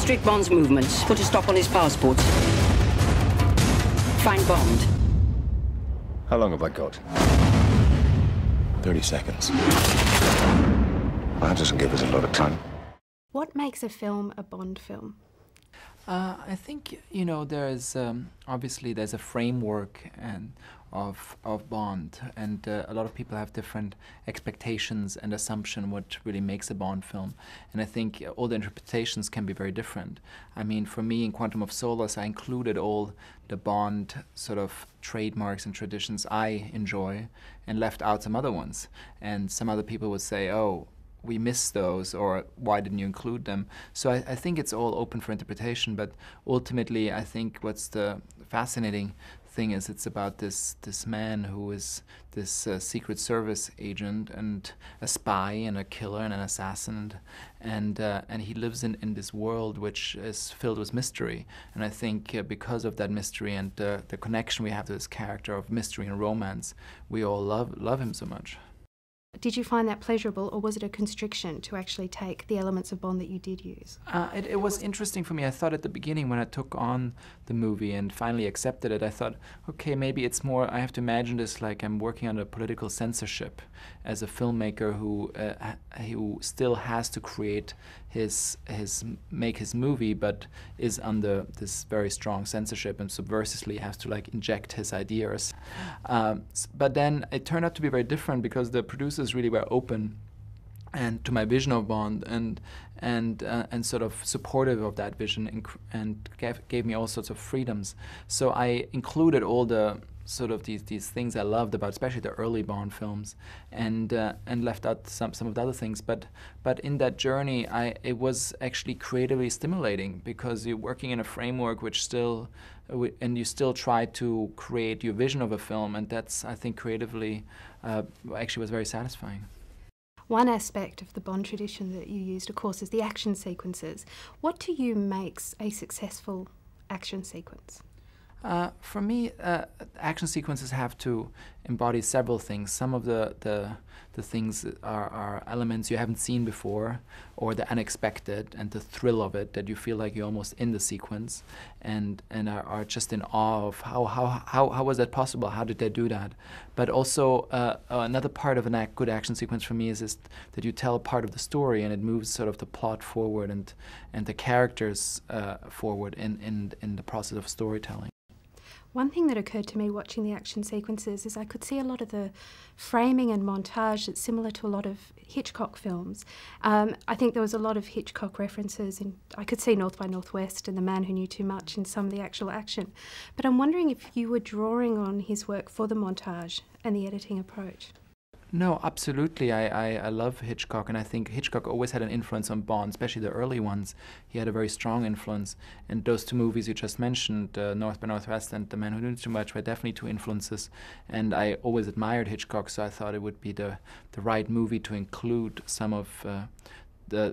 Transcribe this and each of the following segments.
Restrict Bond's movements. Put a stop on his passports. Find Bond. How long have I got? 30 seconds. That doesn't give us a lot of time. What makes a film a Bond film? I think, you know, there's obviously there's a framework of Bond, and a lot of people have different expectations and assumption what really makes a Bond film, and I think all the interpretations can be very different. I mean, for me in Quantum of Solace, I included all the Bond sort of trademarks and traditions I enjoy, and left out some other ones. And some other people would say, oh, we missed those, or why didn't you include them? So I think it's all open for interpretation, but ultimately I think what's the fascinating thing is it's about this man who is this Secret Service agent and a spy and a killer and an assassin, and he lives in this world which is filled with mystery. And I think because of that mystery and the connection we have to this character of mystery and romance, we all love him so much. Did you find that pleasurable, or was it a constriction to actually take the elements of Bond that you did use? It was interesting for me. I thought at the beginning when I took on the movie and finally accepted it, I thought, okay, maybe it's more, I have to imagine this like I'm working under political censorship as a filmmaker who still has to create make his movie, but is under this very strong censorship and subversively has to like inject his ideas. But then it turned out to be very different because the producers really were open and to my vision of Bond and sort of supportive of that vision and gave me all sorts of freedoms. So I included all the sort of these things I loved about, especially the early Bond films, and left out some of the other things. But in that journey, it was actually creatively stimulating because you're working in a framework which still, and you still try to create your vision of a film, and that's, I think, creatively actually was very satisfying. One aspect of the Bond tradition that you used, of course, is the action sequences. What to you makes a successful action sequence? For me, action sequences have to embody several things. Some of the things are elements you haven't seen before, or the unexpected and the thrill of it, that you feel like you're almost in the sequence, and are just in awe of how was that possible? How did they do that? But also another part of a good action sequence for me is that you tell a part of the story and it moves sort of the plot forward and the characters forward in the process of storytelling. One thing that occurred to me watching the action sequences is I could see a lot of the framing and montage that's similar to a lot of Hitchcock films. I think there was a lot of Hitchcock references, and I could see North by Northwest and The Man Who Knew Too Much in some of the actual action. But I'm wondering if you were drawing on his work for the montage and the editing approach. No, absolutely. I love Hitchcock, and I think Hitchcock always had an influence on Bond, especially the early ones. He had a very strong influence. And those two movies you just mentioned, North by Northwest and The Man Who Knew Too Much, were definitely two influences. And I always admired Hitchcock, so I thought it would be the right movie to include some of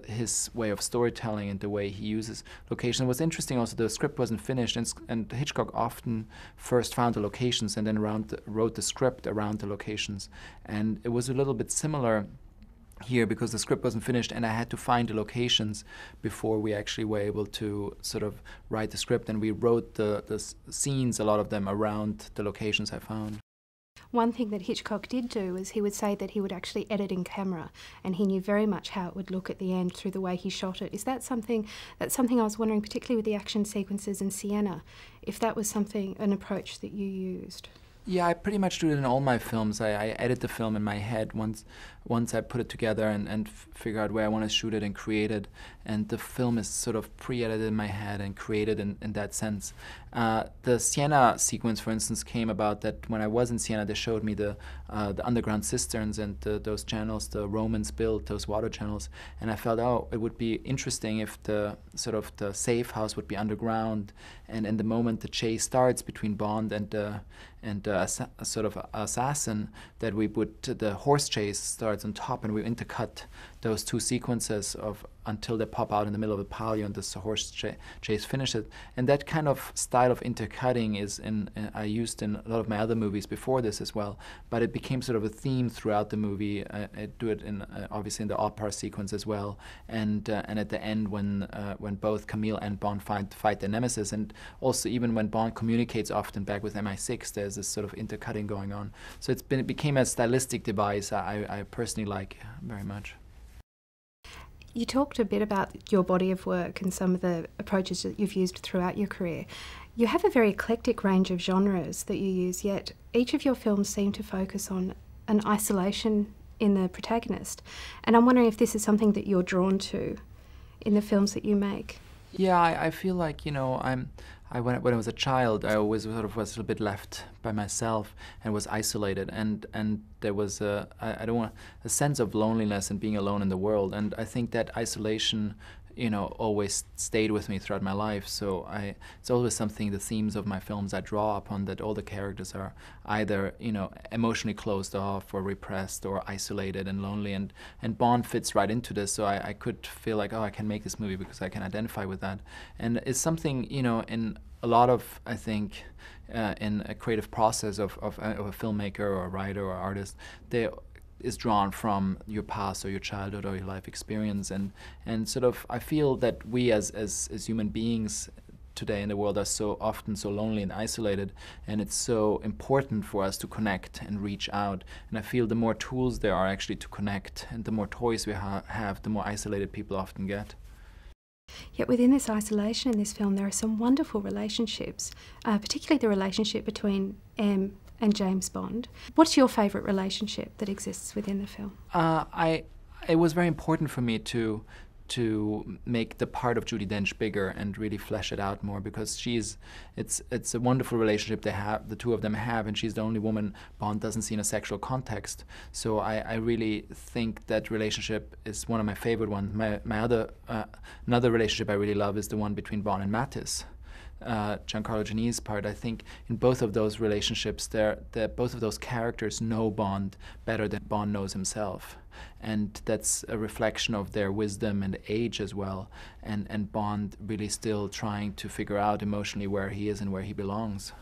his way of storytelling and the way he uses location. It was interesting also, the script wasn't finished, and Hitchcock often first found the locations and then wrote the script around the locations. And it was a little bit similar here because the script wasn't finished and I had to find the locations before we actually were able to sort of write the script, and we wrote the scenes, a lot of them, around the locations I found. One thing that Hitchcock did do is he would say that he would actually edit in camera, and he knew very much how it would look at the end through the way he shot it. Is that something I was wondering, particularly with the action sequences in Sienna, if that was an approach that you used? Yeah, I pretty much do it in all my films. I edit the film in my head once I put it together and figure out where I want to shoot it and create it. And the film is sort of pre-edited in my head and created in that sense. The Sienna sequence, for instance, came about that when I was in Sienna, they showed me the underground cisterns and those channels the Romans built, those water channels. And I felt, oh, it would be interesting if the safe house would be underground. And in the moment the chase starts between Bond and a sort of assassin, that we would, the horse chase starts on top and we intercut those two sequences of until they pop out in the middle of the palio and the horse chase finishes. And that kind of style of intercutting is I used in a lot of my other movies before this as well, but it became sort of a theme throughout the movie. I do it in obviously in the opera sequence as well, and at the end when both Camille and Bond fight their nemesis, and also even when Bond communicates often back with MI6, there's this sort of intercutting going on. So it became a stylistic device I personally like very much. You talked a bit about your body of work and some of the approaches that you've used throughout your career. You have a very eclectic range of genres that you use, yet each of your films seem to focus on an isolation in the protagonist. And I'm wondering if this is something that you're drawn to in the films that you make. Yeah, I feel like, you know, when I was a child, I always sort of was a little bit left by myself and was isolated, and there was a sense of loneliness and being alone in the world, and I think that isolation, you know, always stayed with me throughout my life. So it's always something, the themes of my films I draw upon, that all the characters are either, you know, emotionally closed off or repressed or isolated and lonely, and Bond fits right into this. So I could feel like, oh, I can make this movie because I can identify with that. And it's something, you know, in a lot of, I think, in a creative process of a filmmaker or a writer or artist, they is drawn from your past or your childhood or your life experience, and sort of I feel that we as human beings today in the world are so often so lonely and isolated, and it's so important for us to connect and reach out. And I feel the more tools there are actually to connect, and the more toys we have, the more isolated people often get. Yet within this isolation in this film, there are some wonderful relationships, particularly the relationship between M and James Bond. What's your favourite relationship that exists within the film? It was very important for me to make the part of Judi Dench bigger and really flesh it out more, because it's a wonderful relationship the two of them have, and she's the only woman Bond doesn't see in a sexual context. So I really think that relationship is one of my favorite ones. Another relationship I really love is the one between Bond and Mattis. Giancarlo Giannini's part. I think in both of those relationships, both of those characters know Bond better than Bond knows himself, and that's a reflection of their wisdom and age as well. And Bond really still trying to figure out emotionally where he is and where he belongs.